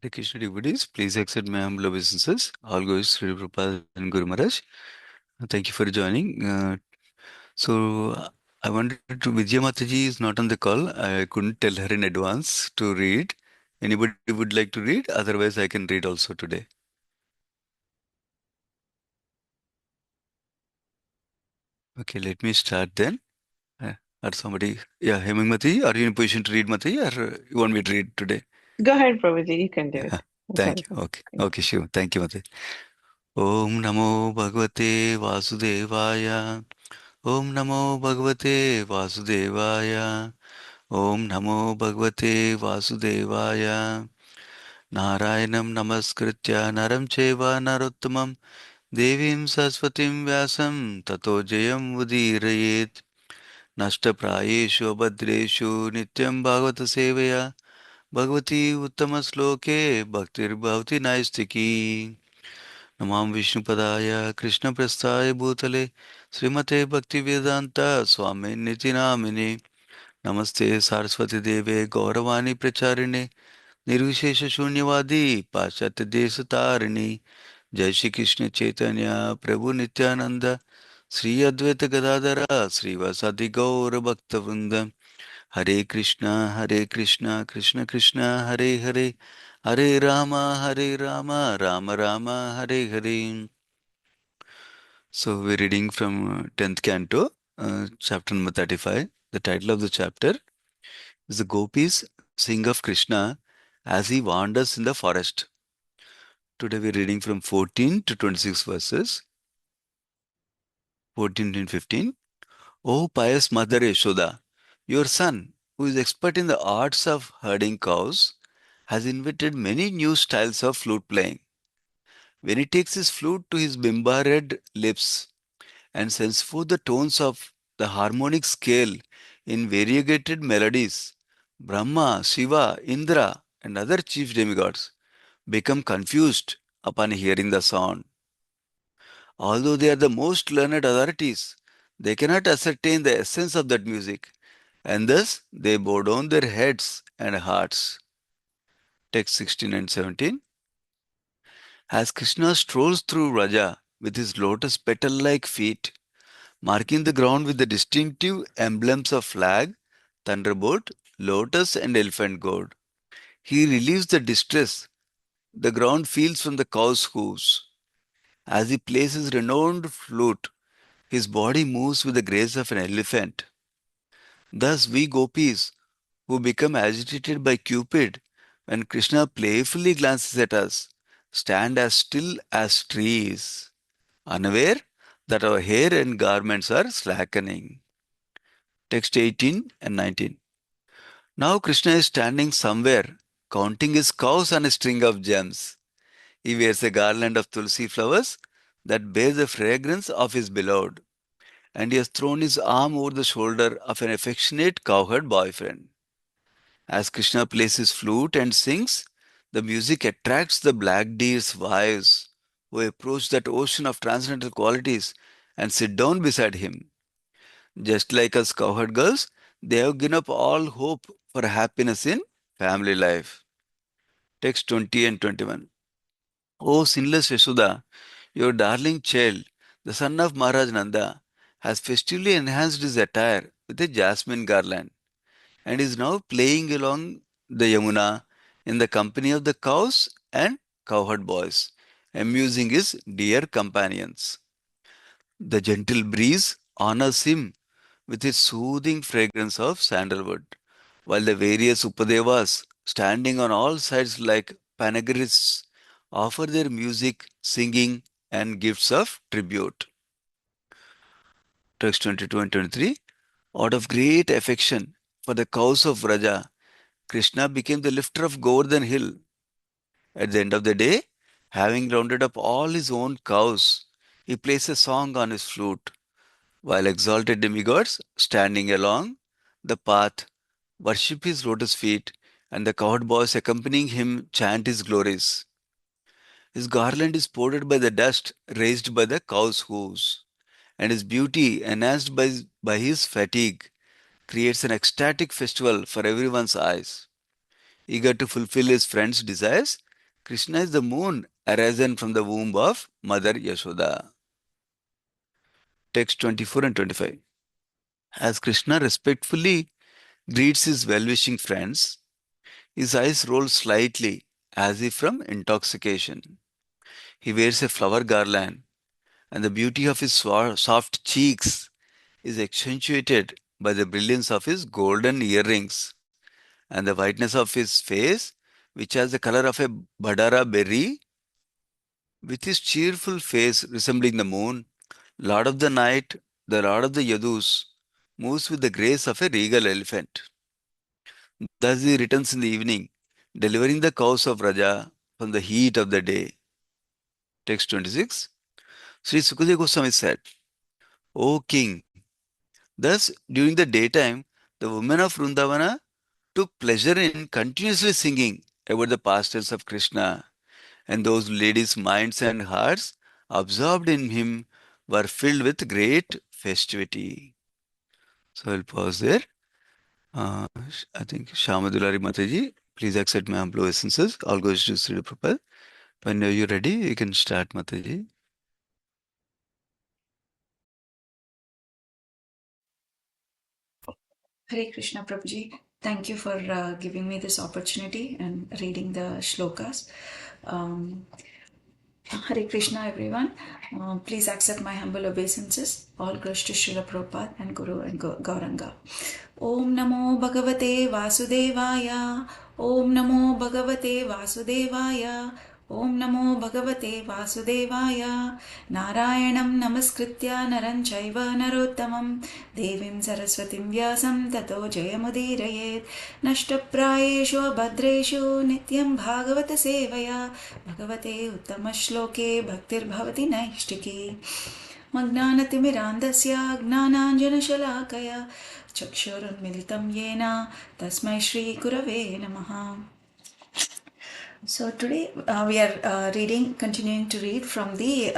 Hare Krishna devotees, please accept my humble obeisances. All goes Sri Prabhupada and Guru Maharaj. Thank you for joining. I wanted to, Vijay Mataji is not on the call. I couldn't tell her in advance to read. Anybody would like to read? Otherwise, I can read also today. Okay, let me start then. Uh, or somebody, yeah, Hemang Mataji, are you in a position to read Mataji or you want me to read today? Go ahead, Prabhuji. You can do Yeah, it. It's thank okay. you. Okay, Thank okay, sure. Thank you, Mataji. Om Namo Bhagavate Vasudevaya. Om Namo Bhagavate Vasudevaya. Om Namo Bhagavate Vasudevaya. Narayanam Namaskritya Naram Cheva Narottamam Devim Saraswatim Vyasam Tato Jayam Udirayet Nashta Prayeshu Abhadreshu Nityam Bhagavata Sevaya Bhagavati Uttama Sloke Bhaktir Bhavati Naistiki Namam Vishnupadaya Krishna Prasthaya Bhutale Srimate Bhaktivedanta Swami Niti Namine Namaste Saraswati Deve Gauravani Pracharine Nirvishesha Shunyavadi Paschatya Desatarini Jai Shri Krishna Chaitanya Prabhu Nityananda Sri Advaita Gadadara Sri Vasadi Gaura Bhaktavrinda Hare Krishna Hare Krishna Krishna Krishna Hare Hare Hare Rama Hare Rama Rama Rama Hare Hare. So we're reading from 10th Canto, chapter number 35. The title of the chapter is The Gopis Sing of Krishna as he wanders in the forest. Today we're reading from 14 to 26 verses, 14 and 15. O pious mother Yashoda, your son, who is expert in the arts of herding cows, has invented many new styles of flute playing. When he takes his flute to his bimba red lips and sends forth the tones of the harmonic scale in variegated melodies, Brahma, Shiva, Indra, and other chief demigods become confused upon hearing the sound. Although they are the most learned authorities, they cannot ascertain the essence of that music, and thus they bow down their heads and hearts. Text 16 and 17. As Krishna strolls through Raja with his lotus petal like feet, marking the ground with the distinctive emblems of flag, thunderbolt, lotus, and elephant gourd, he relieves the distress the ground feels from the cow's hooves. As he plays his renowned flute, his body moves with the grace of an elephant. Thus, we gopis, who become agitated by Cupid when Krishna playfully glances at us, stand as still as trees, unaware that our hair and garments are slackening. Text 18 and 19. Now Krishna is standing somewhere, counting his cows on a string of gems. He wears a garland of tulsi flowers that bears the fragrance of his beloved, and he has thrown his arm over the shoulder of an affectionate cowherd boyfriend. As Krishna plays his flute and sings, the music attracts the black deer's wives, who approach that ocean of transcendental qualities and sit down beside him. Just like us cowherd girls, they have given up all hope for happiness in family life. Text 20 and 21. O sinless Yashoda, your darling child, the son of Maharaj Nanda, has festively enhanced his attire with a jasmine garland and is now playing along the Yamuna in the company of the cows and cowherd boys, amusing his dear companions. The gentle breeze honors him with its soothing fragrance of sandalwood, while the various Upadevas, standing on all sides like panegyrists, offer their music, singing, and gifts of tribute. Text 22 and 23. Out of great affection for the cows of Vraja, Krishna became the lifter of Govardhan hill. At the end of the day, having rounded up all his own cows, he plays a song on his flute, while exalted demigods, standing along the path, worship his lotus feet, and the cowherd boys accompanying him chant his glories. His garland is powdered by the dust raised by the cow's hooves, and his beauty, enhanced by his fatigue, creates an ecstatic festival for everyone's eyes. Eager to fulfill his friend's desires, Krishna is the moon arisen from the womb of Mother Yashoda. Text 24 and 25. As Krishna respectfully greets his well wishing friends, his eyes roll slightly as if from intoxication. He wears a flower garland, and the beauty of his soft cheeks is accentuated by the brilliance of his golden earrings and the whiteness of his face, which has the color of a badara berry, with his cheerful face resembling the moon. Lord of the night, the Lord of the Yadus, moves with the grace of a regal elephant. Thus he returns in the evening, delivering the cows of Raja from the heat of the day. Text 26. Sri Sukadeva Goswami said, O king, thus during the daytime, the women of Vrindavana took pleasure in continuously singing about the pastimes of Krishna, and those ladies' minds and hearts, absorbed in him, were filled with great festivity. So I'll pause there. I think Shyama Dulari Mataji, please accept my humble obeisances. All goes to Sri Prabhupada. When you're ready, you can start, Mataji. Hare Krishna Prabhuji, thank you for giving me this opportunity and reading the shlokas. Um, Hare Krishna everyone. Please accept my humble obeisances. All glories to Srila Prabhupada and Guru and Gauranga. Om Namo Bhagavate Vasudevaya. Om Namo Bhagavate Vasudevaya. Om Namo Bhagavate Vasudevaya. Narayanam Namaskritya Naran Chaiva Narottamam Devim Saraswatim Vyasam Tato Jayamudirayet Nashtaprayeshu Bhadreshu Nityam Bhagavata Sevaya Bhagavate Uttama Bhaktir Naishtiki Magnanatimirandasya Gnananjanashalakaya Chakshurunmilitam Yena Tasmai Shri Gurave Namaha. So today we are continuing to read from the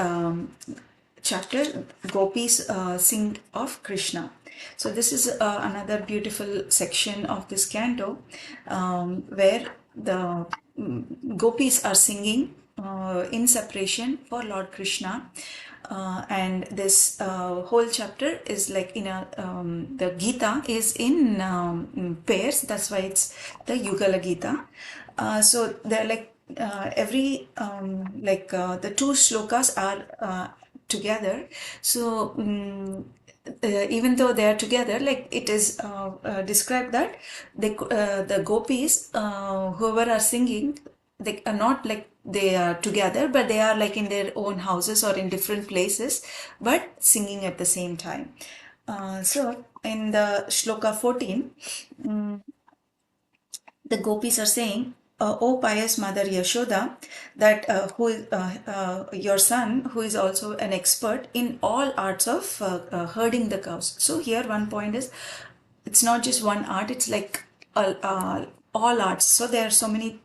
chapter Gopis Sing of Krishna. So this is another beautiful section of this canto where the gopis are singing in separation for Lord Krishna. And this whole chapter is like in a the Gita is in pairs. That's why it's the Yugala Gita. So they're like every the two shlokas are together. So even though they are together, like it is described that the gopis whoever are singing, they are not like they are together, but they are like in their own houses or in different places, but singing at the same time. So in the shloka 14, the gopis are saying, O pious mother Yashoda, that your son, who is also an expert in all arts of herding the cows. So here one point is, it's not just one art; it's like all arts. So there are so many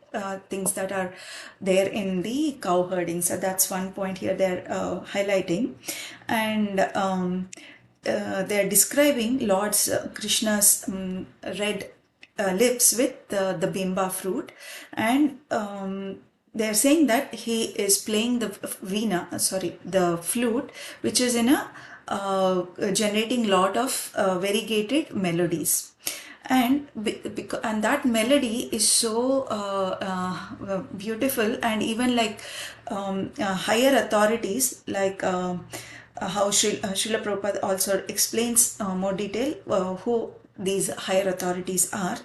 things that are there in the cow herding. So that's one point here they're highlighting, and they're describing Lord's Krishna's red lips with the bimba fruit, and they're saying that he is playing the the flute, which is in a generating lot of variegated melodies. And and that melody is so beautiful, and even like higher authorities like how Srila Prabhupada also explains more detail who these higher authorities are.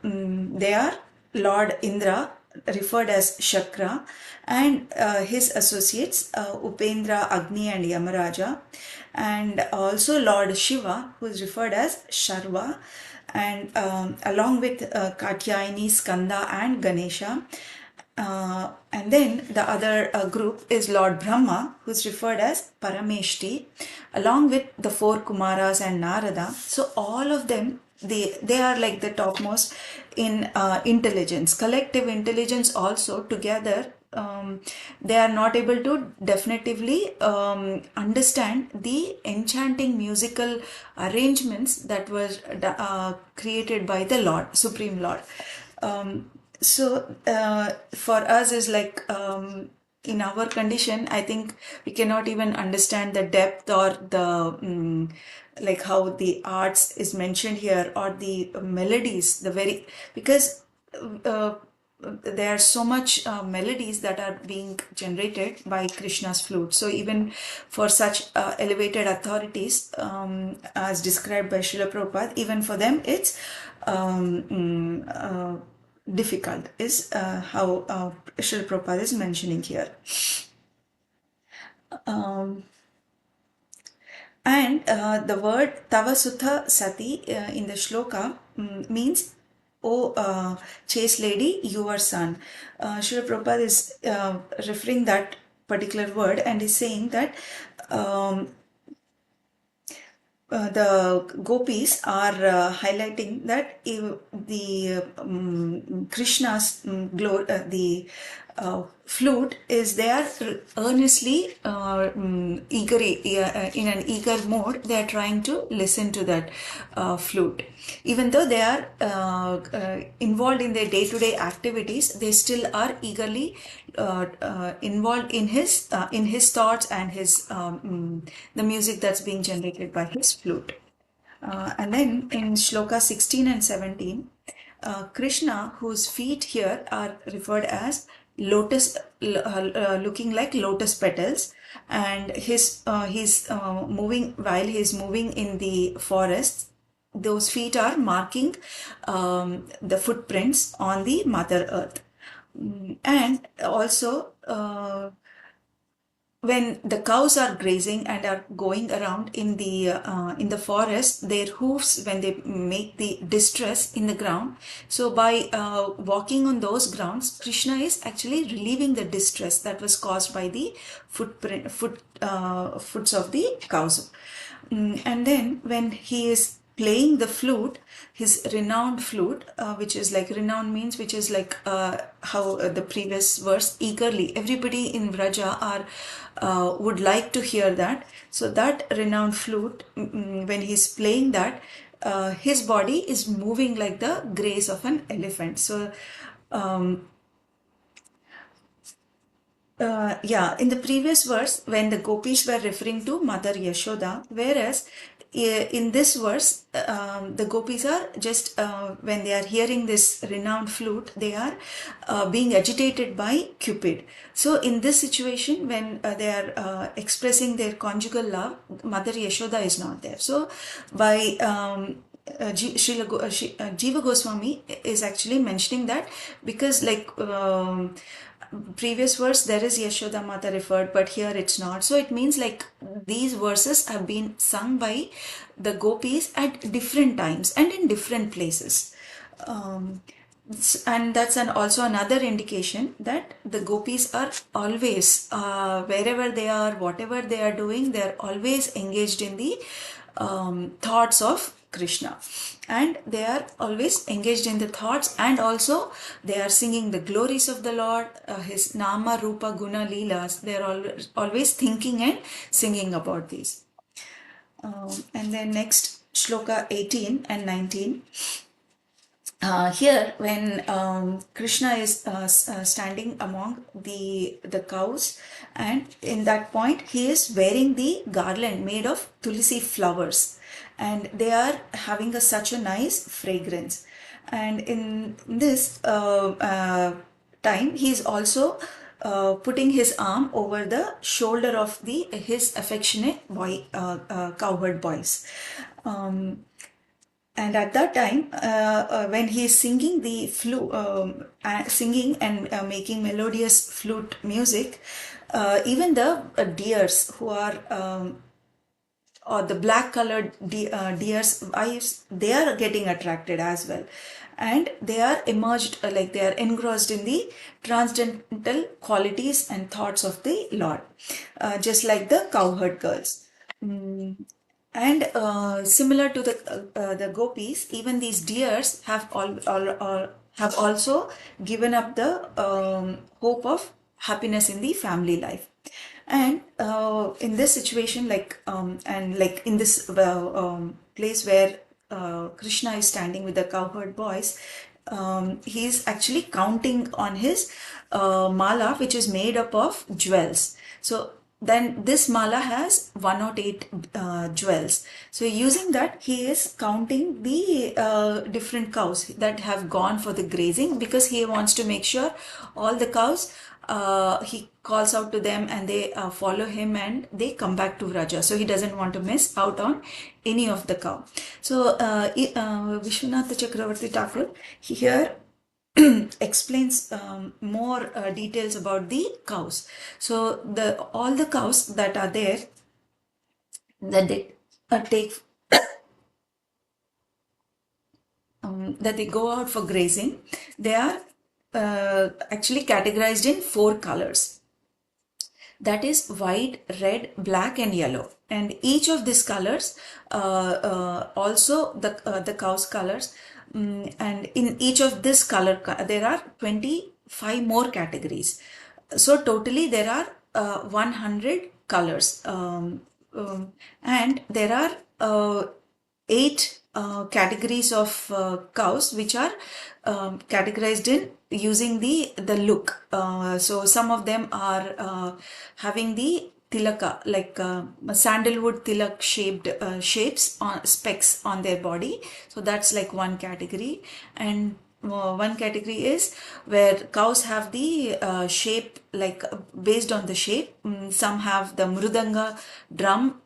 They are Lord Indra, referred as Shakra, and his associates Upendra, Agni, and Yamaraja, and also Lord Shiva, who is referred as Sharva, and along with Katyayani, Skanda, and Ganesha. And then the other group is Lord Brahma, who is referred as Parameshti, along with the four Kumaras and Narada. So all of them, they are like the topmost in intelligence, collective intelligence. Also together, they are not able to definitively understand the enchanting musical arrangements that were created by the Lord, Supreme Lord. So for us is like in our condition, I think we cannot even understand the depth or the like how the arts is mentioned here, or the melodies, the very, because uh, there are so much melodies that are being generated by Krishna's flute. So even for such elevated authorities, as described by Srila Prabhupada, even for them it's difficult, is how Srila Prabhupada is mentioning here. And the word Tavasutha Sati in the shloka means, "Oh, chaste lady, your son." Srila Prabhupada is referring that particular word and is saying that um, the gopis are highlighting that the Krishna's the flute is there earnestly, in an eager mode. They are trying to listen to that flute, even though they are involved in their day-to-day activities. They still are eagerly involved in his thoughts and his the music that's being generated by his flute. And then in shloka 16 and 17, Krishna, whose feet here are referred as lotus, looking like lotus petals, and he's moving while he's moving in the forest. Those feet are marking the footprints on the Mother Earth. And also, when the cows are grazing and are going around in the forest, their hoofs, when they make the distress in the ground, so by walking on those grounds, Krishna is actually relieving the distress that was caused by the foots of the cows. And then when he is playing the flute, his renowned flute, which is like, renowned means, which is like how the previous verse, eagerly, everybody in Vraja are would like to hear that. So that renowned flute, when he's playing that, his body is moving like the grace of an elephant. So yeah, in the previous verse, when the gopis were referring to Mother Yashoda, whereas in this verse, the gopis are just, when they are hearing this renowned flute, they are being agitated by Cupid. So in this situation, when they are expressing their conjugal love, Mother Yashoda is not there. So by Jiva Goswami is actually mentioning that, because like previous verse there is Yashoda Mata referred, but here it's not. So it means like these verses have been sung by the gopis at different times and in different places. And that's also another indication that the gopis are always, wherever they are, whatever they are doing, they are always engaged in the thoughts of Krishna, and they are always engaged in the thoughts, and also they are singing the glories of the Lord, his Nama Rupa Guna Leelas. They are always thinking and singing about these. And then next, shloka 18 and 19. Here, when Krishna is standing among the cows, and in that point he is wearing the garland made of tulsi flowers, and they are having such a nice fragrance. And in this time, he is also putting his arm over the shoulder of his affectionate cowherd boys. And at that time, when he is singing the flute, singing and making melodious flute music, even the deers who are or the black colored deer's wives, they are getting attracted as well, and they are emerged, like they are engrossed in the transcendental qualities and thoughts of the Lord, just like the cowherd girls. And similar to the gopis, even these deers have have also given up the hope of happiness in the family life. And in this situation, like and like in this place where Krishna is standing with the cowherd boys, he's actually counting on his mala, which is made up of jewels. So then this mala has 108 jewels. So using that, he is counting the different cows that have gone for the grazing, because he wants to make sure all the cows, he calls out to them and they follow him and they come back to Vraja. So he doesn't want to miss out on any of the cow. So Vishwanath Chakravarti Thakur here explains more details about the cows. So all the cows that are there, that they take that they go out for grazing, they are actually categorized in 4 colors. That is white, red, black, and yellow. And each of these colors, also the cow's colors, and in each of this color, there are 25 more categories. So totally there are 100 colors, and there are 8 categories of cows, which are categorized in using the look. So some of them are having the tilaka, like sandalwood tilak shaped shapes on specks on their body. So that's like one category. And one category is where cows have the shape, like based on the shape. Some have the mrudanga drum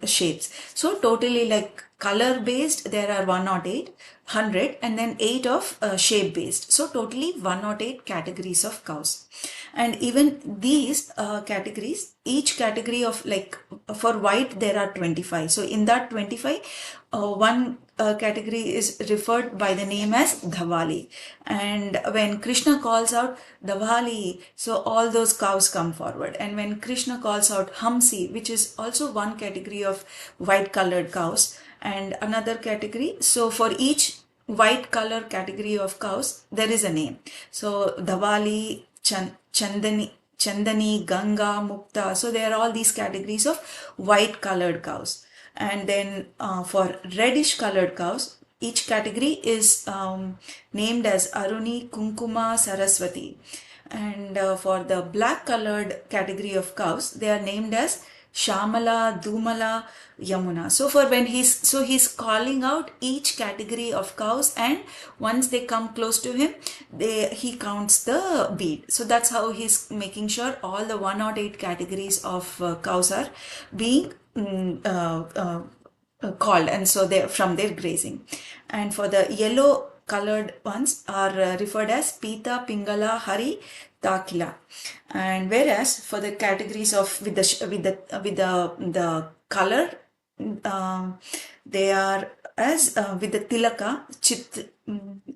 shapes. So totally, like color based, there are 108, 100, and then 8 of shape based. So totally 108 categories of cows. And even these categories, each category of, like for white there are 25. So in that 25, one category is referred by the name as Dhavali. And when Krishna calls out Dhavali, so all those cows come forward. And when Krishna calls out Hamsi, which is also one category of white colored cows, and another category, so for each white color category of cows, there is a name. So Dhavali, Chandani, Ganga, Mukta. So there are all these categories of white colored cows. And then for reddish colored cows, each category is named as Aruni, Kunkuma, Saraswati. And for the black colored category of cows, they are named as Shamala, Dumala, Yamuna. So for when he's calling out each category of cows, and once they come close to him, he counts the bead. So that's how he's making sure all the 108 categories of cows are being called, and so they're from their grazing. And for the yellow colored ones are referred as Pita, Pingala, Hari, Takila. And whereas for the categories of with the color, they are as with the tilaka,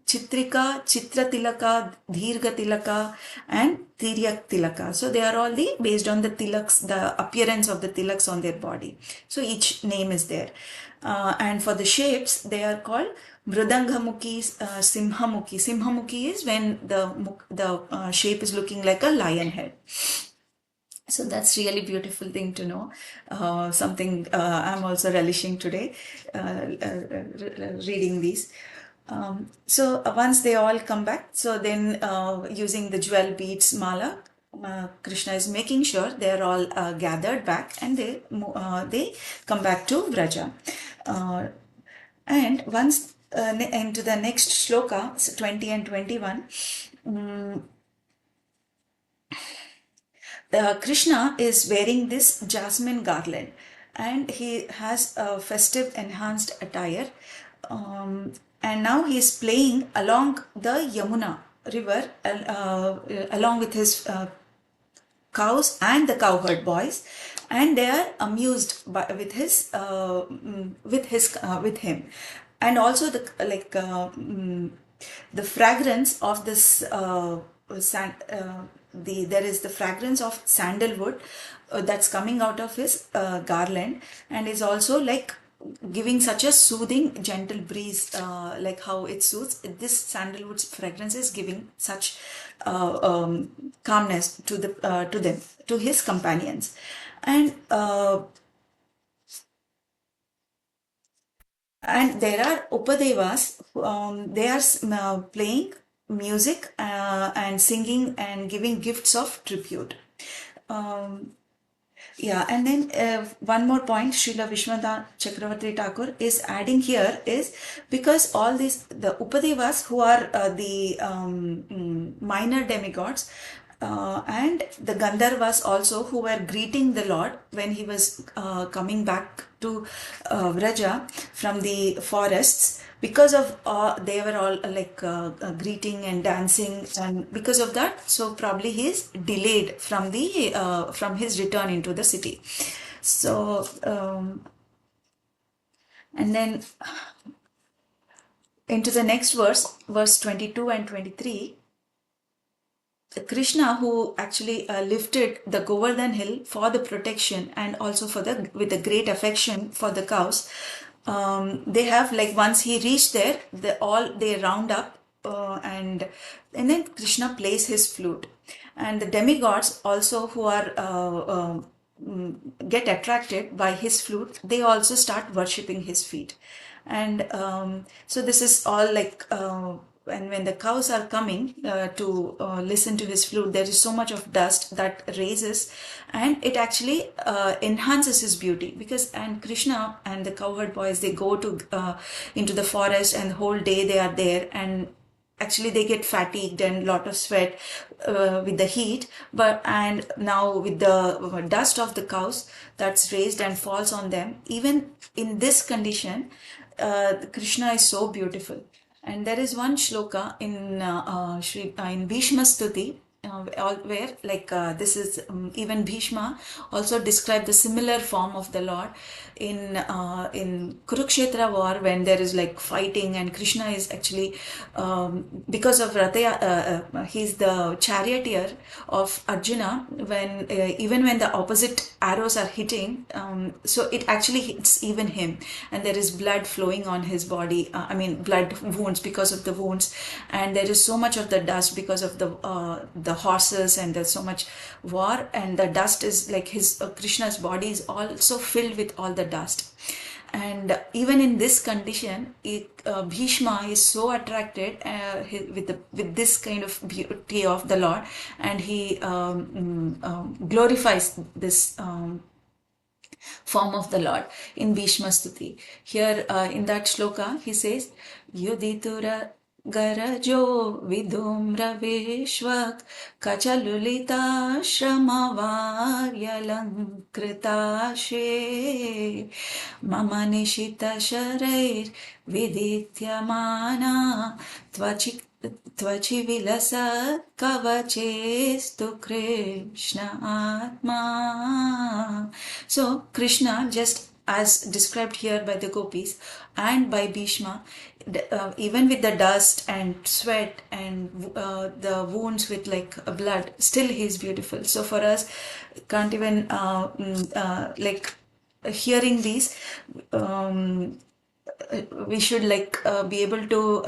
Chitrika, Chitra Tilaka, Dhirga Tilaka, and Tiryak Tilaka. So they are all based on the tilaks, the appearance of the tilaks on their body. So each name is there. And for the shapes, they are called Mridanghamukhi, Simhamukhi. Simhamukhi is when the shape is looking like a lion head. So that's really beautiful thing to know. Something I'm also relishing today, reading these. So once they all come back, so then using the jewel beads mala, Krishna is making sure they are all gathered back, and they come back to Vraja. And once into the next shloka, so 20 and 21, Krishna is wearing this jasmine garland, and he has a festive enhanced attire. And now he is playing along the Yamuna river along with his cows and the cowherd boys, and they are amused with him. And also the fragrance of this there is the fragrance of sandalwood that's coming out of his garland, and is also like giving such a soothing gentle breeze, like how it soothes. This sandalwood fragrance is giving such calmness to them, to his companions. And And there are Upadevas, they are playing music and singing and giving gifts of tribute. Um, yeah, and then one more point Srila Vishwanath Chakravarti Thakur is adding here is because all these, the Upadevas who are the minor demigods, and the Gandharvas also who were greeting the Lord when he was coming back to Vraja from the forests, because of they were all greeting and dancing, and because of that, so probably he is delayed from the from his return into the city. So and then into the next verse 22 and 23, Krishna, who actually lifted the Govardhan hill for the protection and also for the with a great affection for the cows, they have, like, once he reached there, they round up, and then Krishna plays his flute, and the demigods also who are get attracted by his flute. They also start worshipping his feet, and so this is all like. And when the cows are coming to listen to his flute, there is so much of dust that raises, and it actually enhances his beauty, because and Krishna and the cowherd boys, they go to into the forest, and the whole day they are there, and actually they get fatigued and lot of sweat with the heat, but and now with the dust of the cows that's raised and falls on them, even in this condition, Krishna is so beautiful. And there is one shloka in in Bhishma Stuti, where this is even Bhishma also described the similar form of the Lord in Kurukshetra war, when there is like fighting, and Krishna is actually because of Rataya, he's the charioteer of Arjuna. When even when the opposite arrows are hitting, so it actually hits even him, and there is blood flowing on his body. I mean, blood wounds because of the wounds, and there is so much of the dust because of the horses, and there's so much war, and the dust is like his Krishna's body is also filled with all the dust. And even in this condition, Bhishma is so attracted with this kind of beauty of the Lord, and he glorifies this form of the Lord in Bhishma Stuti. Here in that shloka, he says, Yuditura Garajo Vidumra Vishwak Kachalulita Shramavaryalankritashe Mama Nishita Sharair Vidityamana Tvachik Tvachi vilasa kavachestu Krishna Atma. So Krishna, just as described here by the gopis and by Bhishma, even with the dust and sweat and the wounds with like blood, still he is beautiful. So for us, can't even hearing these, we should be able to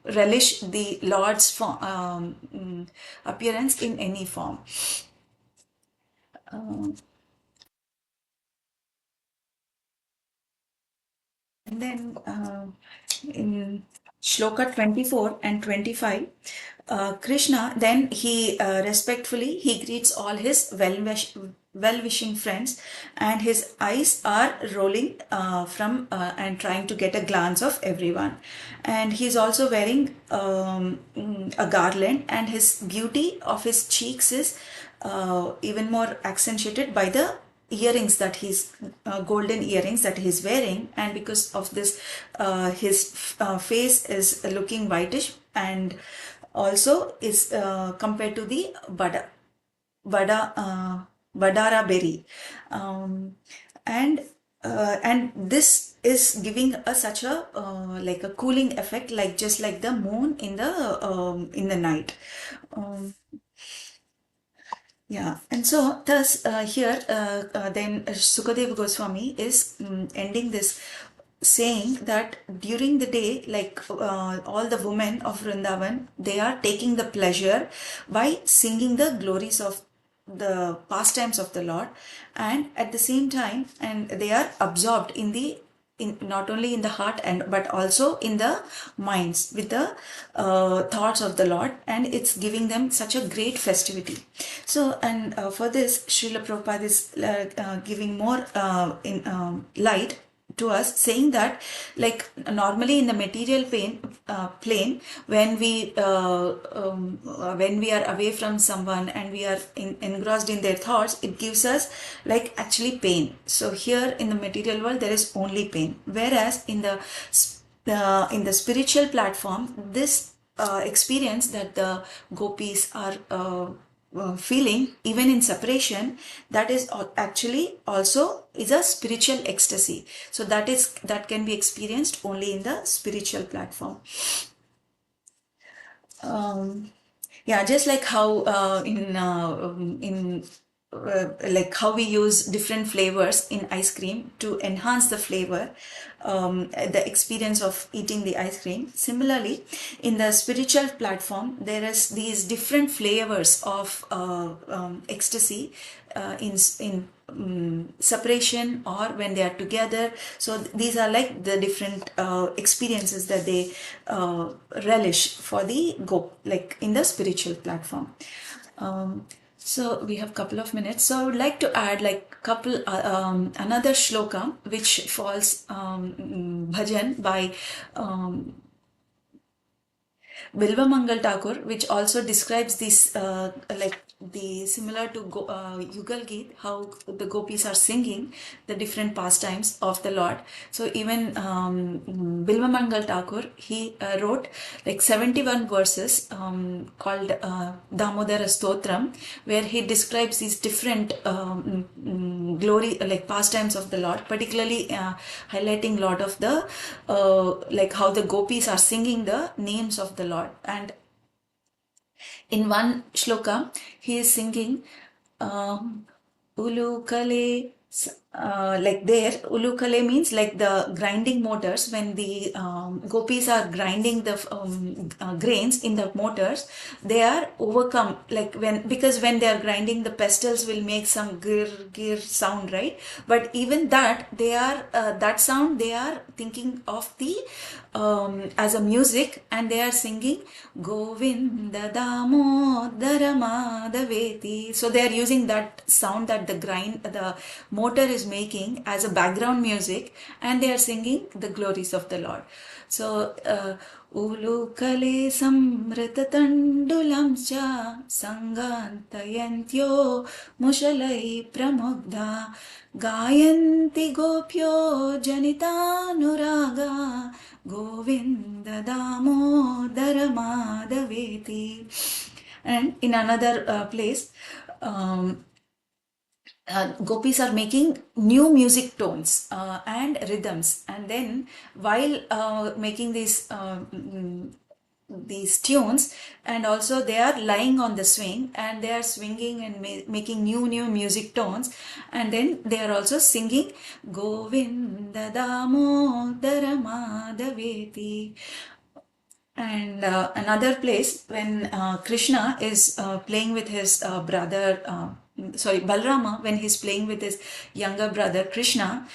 relish the Lord's appearance in any form. And then in Shloka 24 and 25, Krishna, then he respectfully, he greets all his well-wishing friends, and his eyes are rolling from and trying to get a glance of everyone. And he's also wearing a garland, and his beauty of his cheeks is even more accentuated by the earrings that he's golden earrings that he's wearing, and because of this his face is looking whitish, and also is compared to the badara berry, and this is giving us such a like a cooling effect, like just like the moon in the night. Yeah, and so thus here then Sukadeva Goswami is ending this saying that during the day, like all the women of Vrindavan, they are taking the pleasure by singing the glories of the pastimes of the Lord, and at the same time, and they are absorbed in the not only in the heart but also in the minds with the thoughts of the Lord, and it's giving them such a great festivity. So, and for this, Srila Prabhupada is giving more light to us, saying that like normally in the material plane, when we are away from someone and we are engrossed in their thoughts, it gives us like actually pain. So here in the material world there is only pain, whereas in the spiritual platform, this experience that the gopis are feeling even in separation, that is actually also is a spiritual ecstasy. So that can be experienced only in the spiritual platform. Yeah, just like how in like how we use different flavors in ice cream to enhance the flavor, the experience of eating the ice cream. Similarly, in the spiritual platform, there is these different flavors of ecstasy in separation or when they are together. So these are like the different experiences that they relish for the like in the spiritual platform. So we have couple of minutes. So I would like to add like couple another shloka which falls bhajan by Bilva Mangal Thakur, which also describes this like the similar to Yugal Geet, how the gopis are singing the different pastimes of the Lord. So even Bilva Mangal Thakur, he wrote like 71 verses called Damodara Stotram, where he describes these different glory like pastimes of the Lord, particularly highlighting a lot of the like how the gopis are singing the names of the Lord. And in one shloka, he is singing Ulukale. Like there, ulukale means like the grinding motors. When the gopis are grinding the grains in the motors, they are overcome. Like because when they are grinding, the pestles will make some gir gir sound, right? But even that, they are that sound they are thinking of the as a music, and they are singing Govinda Damodara Madhaveti. So they are using that sound that the motor is making as a background music, and they are singing the glories of the Lord. So Ulukale Samritatandulam cha Sangantayantyo Mushalai Pramugdha Gayanti Gopyo Janitanuraga Govinda Damodara Madhaveti. And in another place, gopis are making new music tones and rhythms, and then while making these tunes, and also they are lying on the swing and they are swinging and making new music tones, and then they are also singing Govinda Damodara Madhaveti. And another place, when Krishna is playing with his brother, Balrama, when he's playing with his younger brother Krishna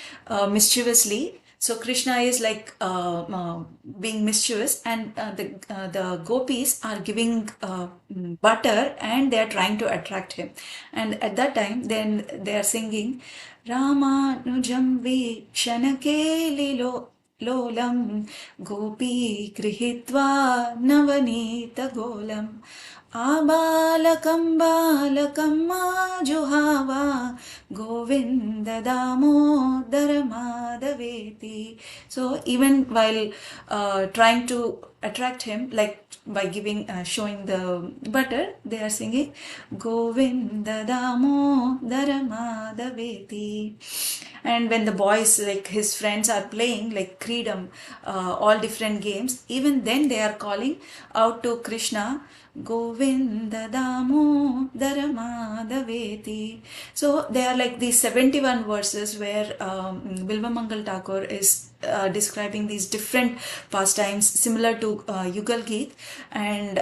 mischievously. So Krishna is like being mischievous, and the gopis are giving butter, and they are trying to attract him. And at that time, then they are singing Ramanujam Vishanake Lolam Gopi Grihitva Navanita Golam Abalakam Balakam Juhava Govinda Damodara Madhaveti. So even while trying to attract him, like by giving showing the butter, they are singing Govinda Damodara Madhaveti. And when the boys, like his friends, are playing like Kreedam, all different games, even then they are calling out to Krishna, Govinda Damodara Madhaveti. So they are like these 71 verses where Bilva Mangal Thakur is describing these different pastimes similar to Yugal Geet, and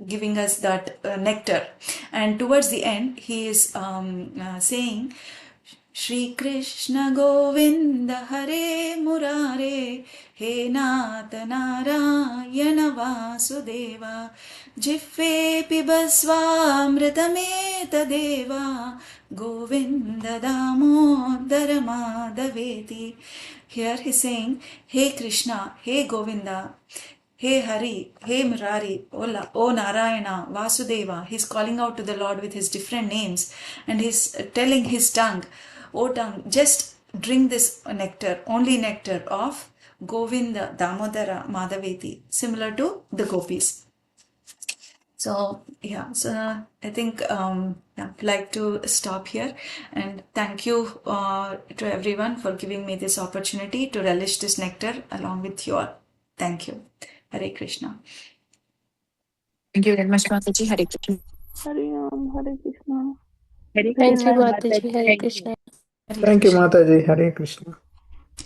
giving us that nectar. And towards the end, he is saying Shri Krishna Govinda Hare Murare, He Nath Narayana Vasudeva, Jifve Pibasvamritame Tadeva, Govinda Damodara Madhaveti. Here he is saying, Hey Krishna, Hey Govinda, Hey Hari, Hey Murari, O Narayana, Vasudeva. He's calling out to the Lord with his different names and he's telling his tongue, O tongue, just drink this nectar, only nectar of Govinda, Damodara, Madhaveti, similar to the gopis. So yeah, so I think I'd like to stop here and thank you to everyone for giving me this opportunity to relish this nectar along with you all. Thank you. Hare Krishna. Thank you very much, Mataji. Hare Krishna. Hari Om, Hare Krishna. Hare Thank you, Krishna, Mataji. Mataji. Hare Thank you. Krishna. Hare Thank you, Krishna. Mataji. Hare Krishna.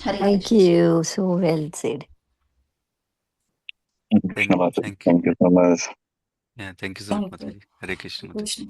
Hare Thank Krishna. you. So well said. Thank, thank you. Thank you so much. Yeah, thank you so much, Thank you. Mataji. Hare Krishna, Hare Mataji. Krishna.